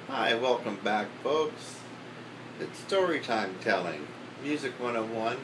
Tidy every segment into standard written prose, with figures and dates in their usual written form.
Hi, welcome back, folks. It's story time telling. Music 101,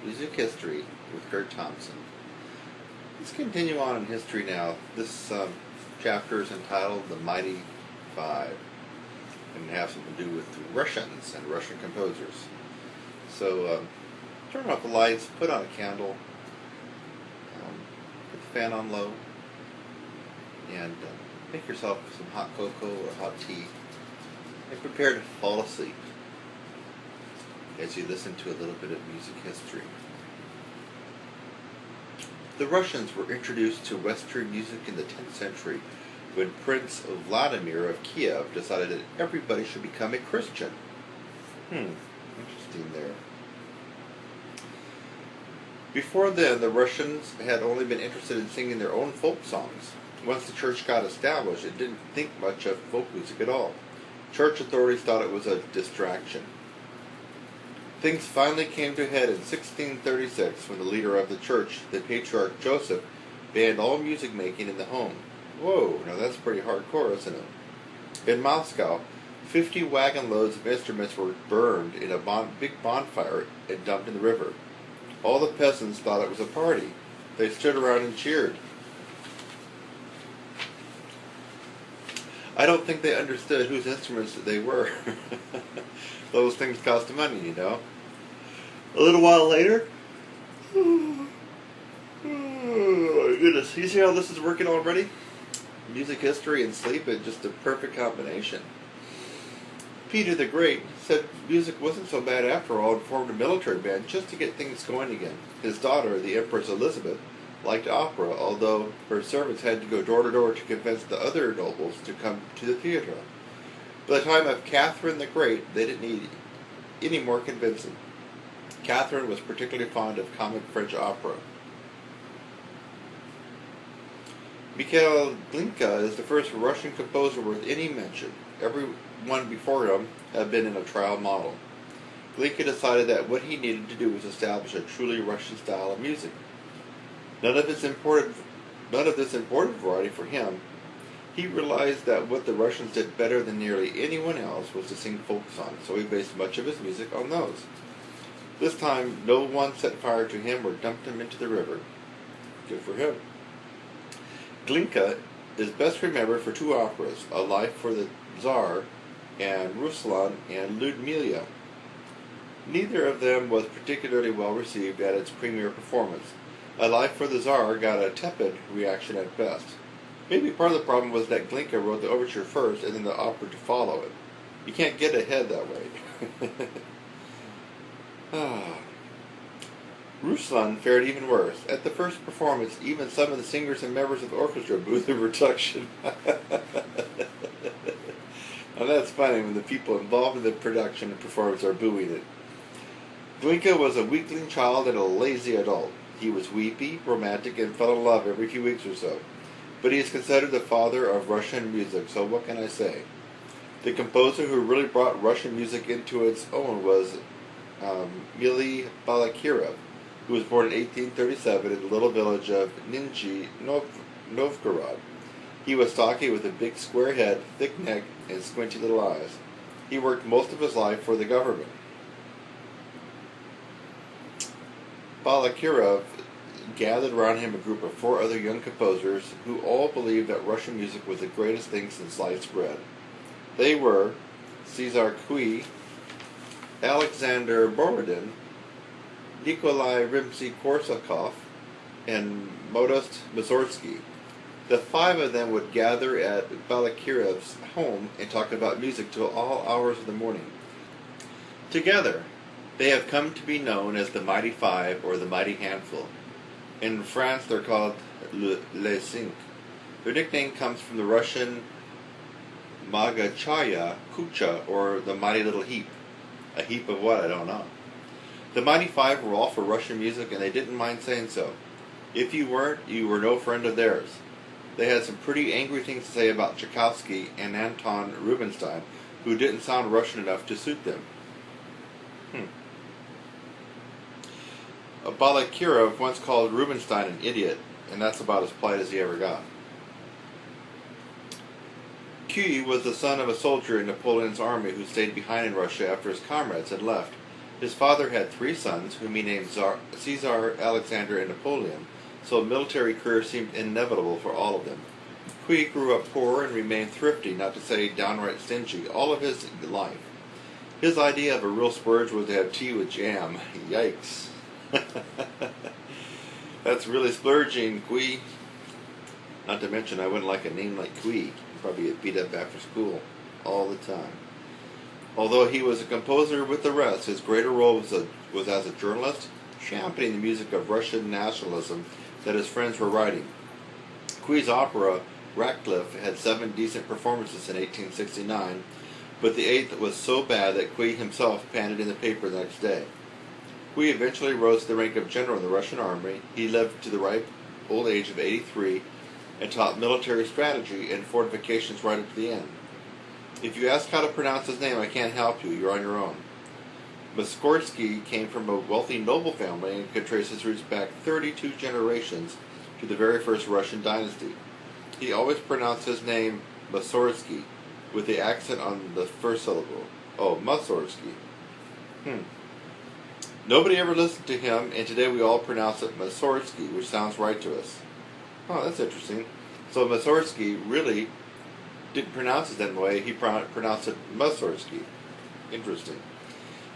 Music History with Kurt Thompson. Let's continue on in history now. This chapter is entitled The Mighty Five, and it has something to do with Russians and Russian composers. So, turn off the lights, put on a candle, put the fan on low, and make yourself some hot cocoa or hot tea, and prepare to fall asleep as you listen to a little bit of music history. The Russians were introduced to Western music in the 10th century when Prince Vladimir of Kiev decided that everybody should become a Christian. Interesting there. Before then, the Russians had only been interested in singing their own folk songs. Once the church got established, it didn't think much of folk music at all. Church authorities thought it was a distraction. Things finally came to a head in 1636 when the leader of the church, the Patriarch Joseph, banned all music making in the home. Whoa, now that's pretty hardcore, isn't it? In Moscow, 50 wagon loads of instruments were burned in a big bonfire and dumped in the river. All the peasants thought it was a party. They stood around and cheered. I don't think they understood whose instruments they were. Those things cost money, you know. A little while later, oh my goodness, you see how this is working already? Music history and sleep is just a perfect combination. Peter the Great said music wasn't so bad after all and formed a military band just to get things going again. His daughter, the Empress Elizabeth, liked opera, although her servants had to go door to door to convince the other nobles to come to the theater. By the time of Catherine the Great, they didn't need any more convincing. Catherine was particularly fond of comic French opera. Mikhail Glinka is the first Russian composer worth any mention. Everyone before him had been in a trial model. Glinka decided that what he needed to do was establish a truly Russian style of music. None of this important variety for him. He realized that what the Russians did better than nearly anyone else was to sing folk songs, so he based much of his music on those. This time, no one set fire to him or dumped him into the river. Good for him. Glinka is best remembered for two operas, A Life for the Tsar and Ruslan and Ludmilla. Neither of them was particularly well received at its premiere performance. A Life for the Tsar got a tepid reaction at best. Maybe part of the problem was that Glinka wrote the overture first and then the opera to follow it. You can't get ahead that way. Ruslan fared even worse. At the first performance, even some of the singers and members of the orchestra booed the production. Now that's funny when the people involved in the production and performance are booing it. Glinka was a weakling child and a lazy adult. He was weepy, romantic, and fell in love every few weeks or so. But he is considered the father of Russian music, so what can I say? The composer who really brought Russian music into its own was Mily Balakirev, who was born in 1837 in the little village of Nizhny Novgorod. He was stocky with a big square head, thick neck, and squinty little eyes. He worked most of his life for the government. Balakirev gathered around him a group of 4 other young composers who all believed that Russian music was the greatest thing since sliced bread. They were Cesar Cui, Alexander Borodin, Nikolai Rimsky-Korsakov, and Modest Mussorgsky. The 5 of them would gather at Balakirev's home and talk about music till all hours of the morning. Together, they have come to be known as the Mighty Five or the Mighty Handful. In France, they're called Les Cinq. Their nickname comes from the Russian Magachaya Kucha, or the Mighty Little Heap. A heap of what? I don't know. The Mighty Five were all for Russian music, and they didn't mind saying so. If you weren't, you were no friend of theirs. They had some pretty angry things to say about Tchaikovsky and Anton Rubinstein, who didn't sound Russian enough to suit them. Balakirov once called Rubinstein an idiot, and that's about as polite as he ever got. Kui was the son of a soldier in Napoleon's army who stayed behind in Russia after his comrades had left. His father had 3 sons, whom he named Caesar, Alexander, and Napoleon, so a military career seemed inevitable for all of them. Kui grew up poor and remained thrifty, not to say downright stingy, all of his life. His idea of a real splurge was to have tea with jam. Yikes. That's really splurging, Kui. Not to mention, I wouldn't like a name like Kui. I'd probably get beat up after school all the time. Although he was a composer with the rest, his greater role was as a journalist, championing the music of Russian nationalism that his friends were writing. Kui's opera, Ratcliffe, had 7 decent performances in 1869, but the 8th was so bad that Kui himself panned it in the paper the next day. Kui eventually rose to the rank of general in the Russian army. He lived to the ripe old age of 83 and taught military strategy and fortifications right up to the end. If you ask how to pronounce his name, I can't help you. You're on your own. Mussorgsky came from a wealthy noble family and could trace his roots back 32 generations to the very first Russian dynasty. He always pronounced his name Mussorgsky, with the accent on the first syllable. Oh, Mussorgsky. Nobody ever listened to him, and today we all pronounce it Mussorgsky, which sounds right to us. Oh, that's interesting. So Mussorgsky really didn't pronounce it that way. He pronounced it Mussorgsky. Interesting.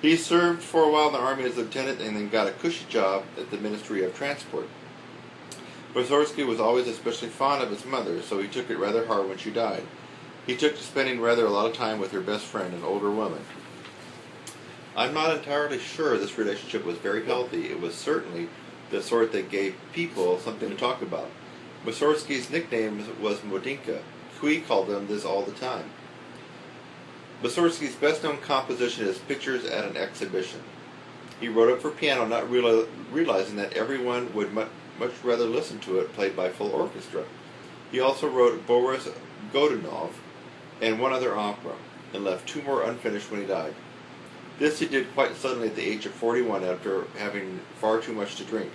He served for a while in the army as lieutenant and then got a cushy job at the Ministry of Transport. Mussorgsky was always especially fond of his mother, so he took it rather hard when she died. He took to spending rather a lot of time with her best friend, an older woman. I'm not entirely sure this relationship was very healthy. It was certainly the sort that gave people something to talk about. Mussorgsky's nickname was Modinka. Kui called him this all the time. Mussorgsky's best-known composition is Pictures at an Exhibition. He wrote it for piano, not realizing that everyone would much rather listen to it played by full orchestra. He also wrote Boris Godunov and one other opera, and left 2 more unfinished when he died. This he did quite suddenly at the age of 41 after having far too much to drink.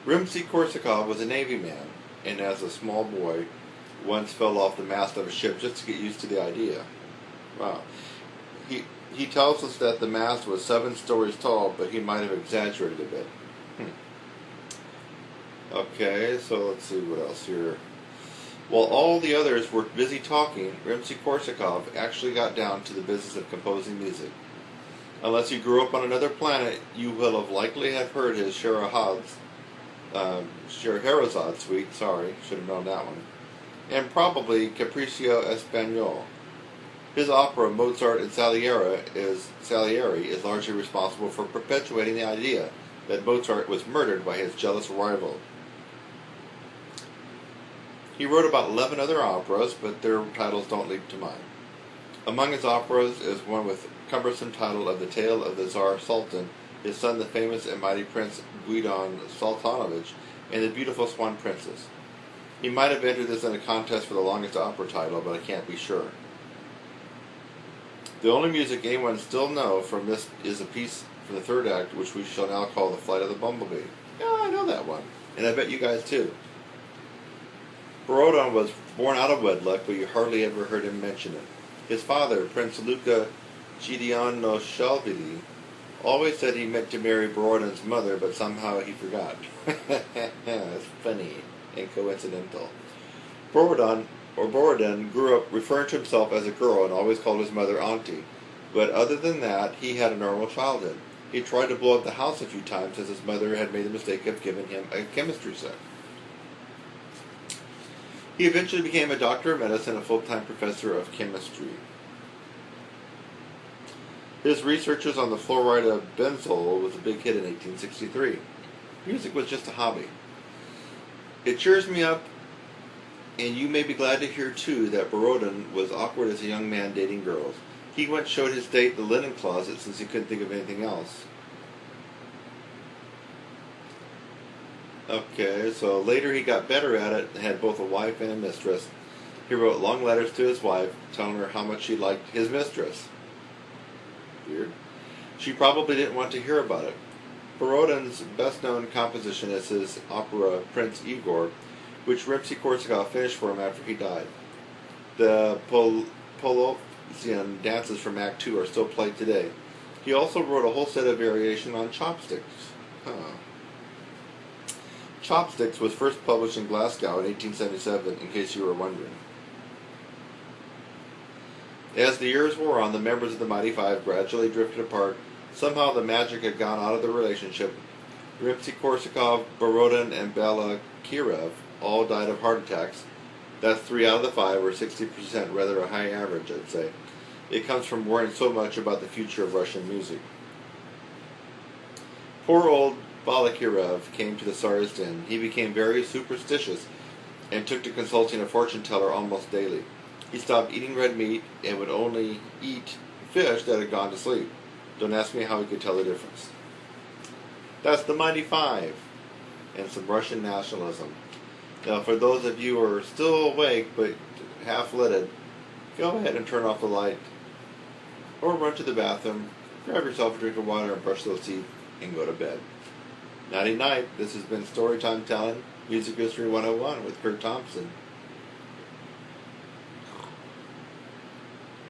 Rimsky-Korsakov was a Navy man, and as a small boy, once fell off the mast of a ship just to get used to the idea. Wow. He tells us that the mast was 7 stories tall, but he might have exaggerated a bit. Okay, so let's see what else here. While all the others were busy talking, Rimsky-Korsakov actually got down to the business of composing music. Unless you grew up on another planet, you will have likely have heard his Scheherazade suite, sorry, should have known that one, and probably Capriccio Espagnol. His opera, Mozart and Salieri, is largely responsible for perpetuating the idea that Mozart was murdered by his jealous rival. He wrote about 11 other operas, but their titles don't leap to mind. Among his operas is one with cumbersome title of The Tale of the Tsar Sultan, his son the famous and mighty Prince Guidon Sultanovich, and the beautiful Swan Princess. He might have entered this in a contest for the longest opera title, but I can't be sure. The only music anyone still know from this is a piece from the 3rd act, which we shall now call The Flight of the Bumblebee. Yeah, I know that one, and I bet you guys too. Borodin was born out of wedlock, but you hardly ever heard him mention it. His father, Prince Luka Gideonoshvili, always said he meant to marry Borodin's mother, but somehow he forgot. That's funny and coincidental. Borodin grew up referring to himself as a girl and always called his mother auntie. But other than that, he had a normal childhood. He tried to blow up the house a few times as his mother had made the mistake of giving him a chemistry set. He eventually became a doctor of medicine and a full-time professor of chemistry. His researches on the fluoride of benzol was a big hit in 1863. Music was just a hobby. It cheers me up, and you may be glad to hear too that Borodin was awkward as a young man dating girls. He once showed his date the linen closet since he couldn't think of anything else. Okay, so later he got better at it and had both a wife and a mistress. He wrote long letters to his wife telling her how much he liked his mistress. Weird. She probably didn't want to hear about it. Borodin's best-known composition is his opera Prince Igor, which Rimsky-Korsakov finished for him after he died. The Polosian dances from Act 2 are still played today. He also wrote a whole set of variation on Chopsticks. Chopsticks was first published in Glasgow in 1877, in case you were wondering. As the years wore on, the members of the Mighty Five gradually drifted apart. Somehow the magic had gone out of the relationship. Rimsky-Korsakov, Borodin, and Balakirev all died of heart attacks. That's 3 out of the 5, or 60%, rather a high average, I'd say. It comes from worrying so much about the future of Russian music. Poor old Balakirev came to the Tsar's den. He became very superstitious and took to consulting a fortune teller almost daily. He stopped eating red meat and would only eat fish that had gone to sleep. Don't ask me how he could tell the difference. That's the Mighty Five and some Russian nationalism. Now, for those of you who are still awake but half-lidded, go ahead and turn off the light or run to the bathroom, grab yourself a drink of water and brush those teeth and go to bed. Nighty night. This has been Storytime Telling, Music History 101 with Kurt Thompson.